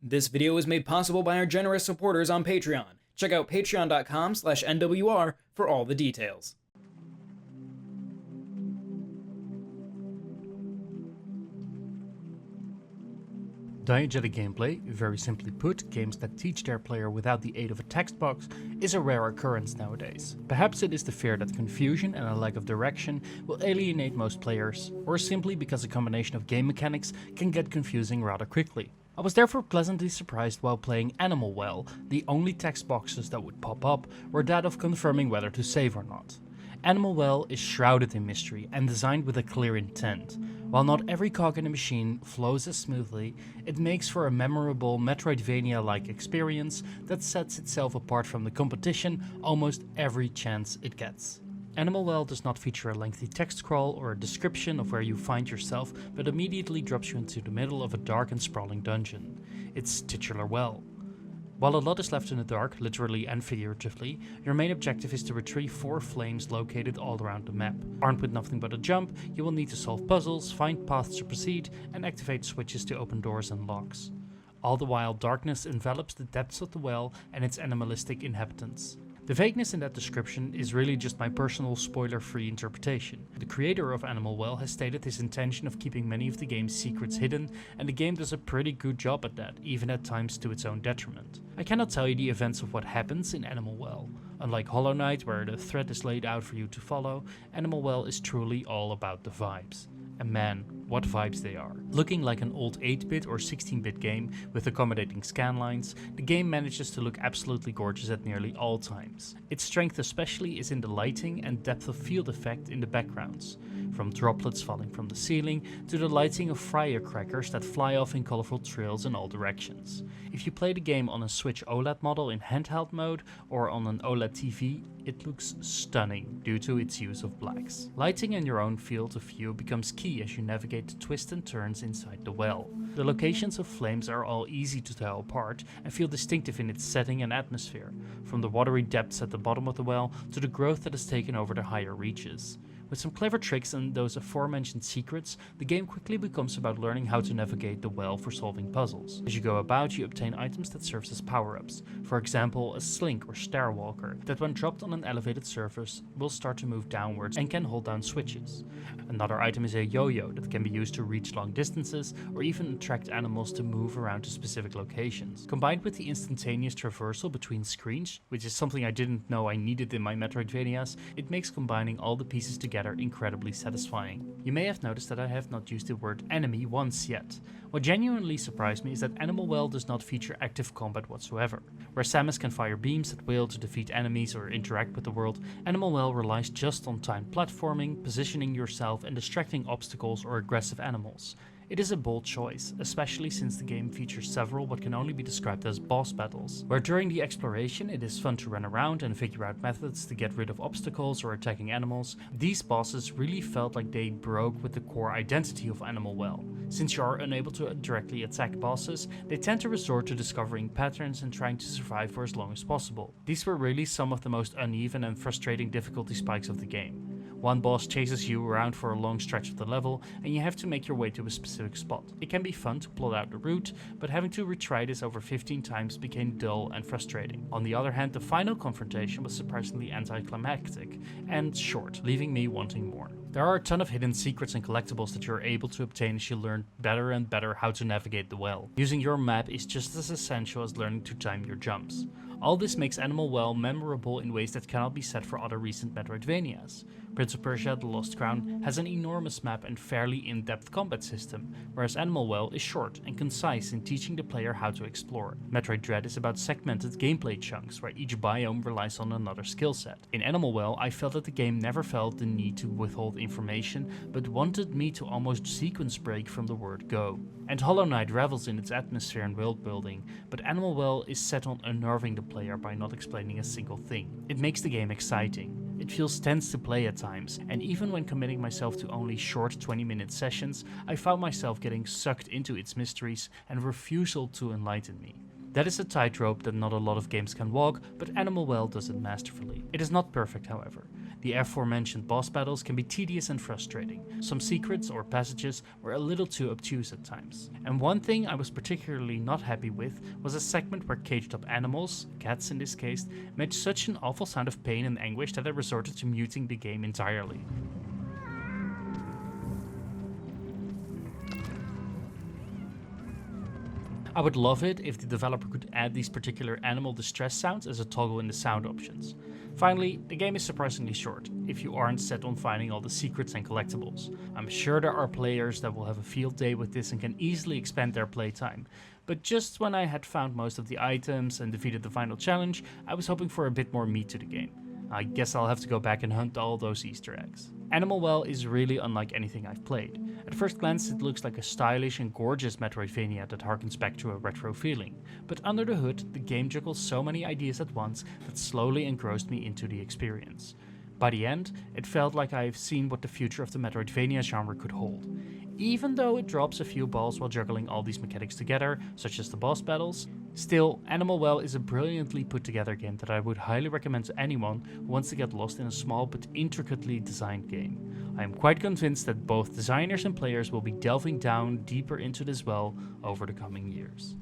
This video is made possible by our generous supporters on Patreon. Check out patreon.com/NWR for all the details. Diegetic gameplay, very simply put, games that teach their player without the aid of a text box, is a rare occurrence nowadays. Perhaps it is the fear that confusion and a lack of direction will alienate most players, or simply because a combination of game mechanics can get confusing rather quickly. I was therefore pleasantly surprised while playing Animal Well. The only text boxes that would pop up were that of confirming whether to save or not. Animal Well is shrouded in mystery and designed with a clear intent. While not every cog in the machine flows as smoothly, it makes for a memorable Metroidvania-like experience that sets itself apart from the competition almost every chance it gets. Animal Well does not feature a lengthy text scroll or a description of where you find yourself, but immediately drops you into the middle of a dark and sprawling dungeon. It's titular well. While a lot is left in the dark, literally and figuratively, your main objective is to retrieve 4 flames located all around the map. Armed with nothing but a jump, you will need to solve puzzles, find paths to proceed, and activate switches to open doors and locks. All the while, darkness envelops the depths of the well and its animalistic inhabitants. The vagueness in that description is really just my personal spoiler-free interpretation. The creator of Animal Well has stated his intention of keeping many of the game's secrets hidden, and the game does a pretty good job at that, even at times to its own detriment. I cannot tell you the events of what happens in Animal Well. Unlike Hollow Knight, where the thread is laid out for you to follow, Animal Well is truly all about the vibes. And man, what vibes they are. Looking like an old 8-bit or 16-bit game with accommodating scanlines, the game manages to look absolutely gorgeous at nearly all times. Its strength especially is in the lighting and depth of field effect in the backgrounds, from droplets falling from the ceiling to the lighting of firecrackers that fly off in colorful trails in all directions. If you play the game on a Switch OLED model in handheld mode or on an OLED TV, it looks stunning due to its use of blacks. Lighting in your own field of view becomes key as you navigate the twists and turns inside the well. The locations of flames are all easy to tell apart and feel distinctive in its setting and atmosphere, from the watery depths at the bottom of the well to the growth that has taken over the higher reaches. With some clever tricks and those aforementioned secrets, the game quickly becomes about learning how to navigate the well for solving puzzles. As you go about, you obtain items that serve as power-ups. For example, a slink or stairwalker that when dropped on an elevated surface will start to move downwards and can hold down switches. Another item is a yo-yo that can be used to reach long distances or even attract animals to move around to specific locations. Combined with the instantaneous traversal between screens, which is something I didn't know I needed in my Metroidvanias, it makes combining all the pieces together incredibly satisfying. You may have noticed that I have not used the word enemy once yet. What genuinely surprised me is that Animal Well does not feature active combat whatsoever. Where Samus can fire beams at will to defeat enemies or interact with the world, Animal Well relies just on timed platforming, positioning yourself and distracting obstacles or aggressive animals. It is a bold choice, especially since the game features several what can only be described as boss battles, where during the exploration it is fun to run around and figure out methods to get rid of obstacles or attacking animals. These bosses really felt like they broke with the core identity of Animal Well. Since you are unable to directly attack bosses, they tend to resort to discovering patterns and trying to survive for as long as possible. These were really some of the most uneven and frustrating difficulty spikes of the game. One boss chases you around for a long stretch of the level, and you have to make your way to a specific spot. It can be fun to plot out the route, but having to retry this over 15 times became dull and frustrating. On the other hand, the final confrontation was surprisingly anticlimactic and short, leaving me wanting more. There are a ton of hidden secrets and collectibles that you're able to obtain as you learn better and better how to navigate the well. Using your map is just as essential as learning to time your jumps. All this makes Animal Well memorable in ways that cannot be said for other recent Metroidvanias. Prince of Persia: The Lost Crown has an enormous map and fairly in-depth combat system, whereas Animal Well is short and concise in teaching the player how to explore. Metroid Dread is about segmented gameplay chunks, where each biome relies on another skill set. In Animal Well, I felt that the game never felt the need to withhold information, but wanted me to almost sequence break from the word go. And Hollow Knight revels in its atmosphere and world building, but Animal Well is set on unnerving the player by not explaining a single thing. It makes the game exciting. It feels tense to play at times, and even when committing myself to only short 20-minute sessions, I found myself getting sucked into its mysteries and refusal to enlighten me. That is a tightrope that not a lot of games can walk, but Animal Well does it masterfully. It is not perfect, however. The aforementioned boss battles can be tedious and frustrating. Some secrets or passages were a little too obtuse at times. And one thing I was particularly not happy with was a segment where caged up animals, cats in this case, made such an awful sound of pain and anguish that I resorted to muting the game entirely. I would love it if the developer could add these particular animal distress sounds as a toggle in the sound options. Finally, the game is surprisingly short, if you aren't set on finding all the secrets and collectibles. I'm sure there are players that will have a field day with this and can easily expand their playtime, but just when I had found most of the items and defeated the final challenge, I was hoping for a bit more meat to the game. I guess I'll have to go back and hunt all those Easter eggs. Animal Well is really unlike anything I've played. At first glance it looks like a stylish and gorgeous Metroidvania that harkens back to a retro feeling, but under the hood the game juggles so many ideas at once that slowly engrossed me into the experience. By the end, it felt like I've seen what the future of the Metroidvania genre could hold. Even though it drops a few balls while juggling all these mechanics together, such as the boss battles, still, Animal Well is a brilliantly put together game that I would highly recommend to anyone who wants to get lost in a small but intricately designed game. I am quite convinced that both designers and players will be delving down deeper into this well over the coming years.